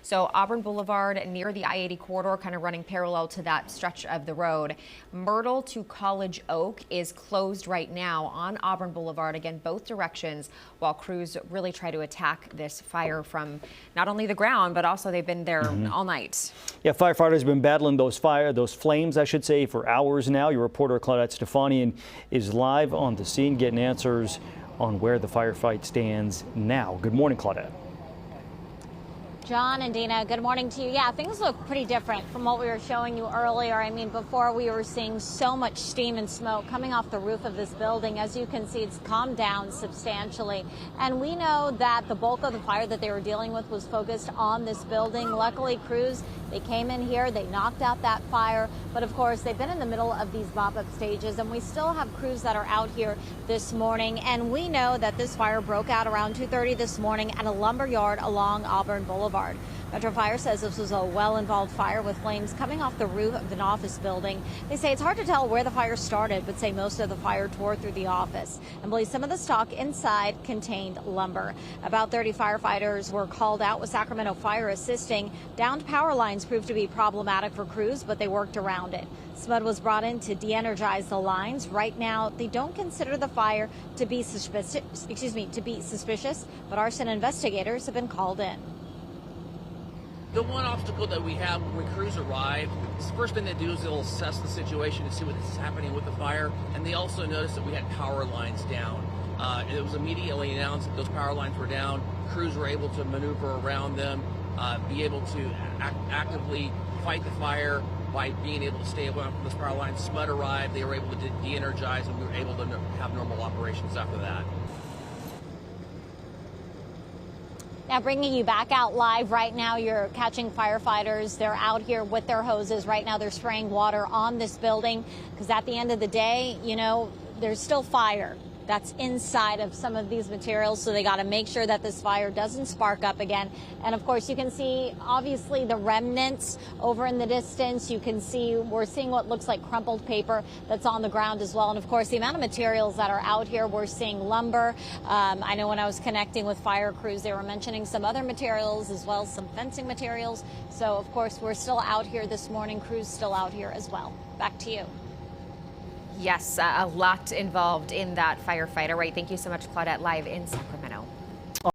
So Auburn Boulevard near the I-80 corridor, kind of running parallel to that stretch of the road. Myrtle to College Oak is closed right now on Auburn Boulevard, again, both directions, while crews really try to attack this fire from not only the ground, but also they've been there all night. Yeah, firefighters have been battling those flames, I should say, for hours now. Your reporter Claudette Stefanian is live on the scene getting answers on where the firefight stands now. Good morning, Claudette. John and Dina, good morning to you. Yeah, things look pretty different from what we were showing you earlier. I mean, before we were seeing so much steam and smoke coming off the roof of this building. As you can see, it's calmed down substantially. And we know that the bulk of the fire that they were dealing with was focused on this building. Luckily, crews, they came in here, they knocked out that fire. But of course, they've been in the middle of these mop-up stages, and we still have crews that are out here this morning. And we know that this fire broke out around 2:30 this morning at a lumber yard along Auburn Boulevard. Metro Fire says this was a well-involved fire with flames coming off the roof of an office building. They say it's hard to tell where the fire started, but say most of the fire tore through the office and believe some of the stock inside contained lumber. About 30 firefighters were called out with Sacramento Fire assisting. Downed power lines proved to be problematic for crews, but they worked around it. SMUD was brought in to de-energize the lines. Right now, they don't consider the fire to be suspicious, but arson investigators have been called in. The one obstacle that we have when crews arrive, the first thing they do is they'll assess the situation to see what is happening with the fire, and they also noticed that we had power lines down. It was immediately announced that those power lines were down. Crews were able to maneuver around them, be able to actively fight the fire by being able to stay away from those power lines. SMUD arrived, they were able to de-energize, and we were able to have normal operations after that. Now, bringing you back out live right now, you're catching firefighters. They're out here with their hoses. Right now, they're spraying water on this building because at the end of the day, you know, there's still fire that's inside of some of these materials. So they got to make sure that this fire doesn't spark up again. And of course, you can see obviously the remnants over in the distance. You can see we're seeing what looks like crumpled paper that's on the ground as well. And of course, the amount of materials that are out here, we're seeing lumber. I know when I was connecting with fire crews, they were mentioning some other materials as well, some fencing materials. So of course, we're still out here this morning. Crews still out here as well. Back to you. Yes, a lot involved in that firefight. All right, thank you so much, Claudette, live in Sacramento.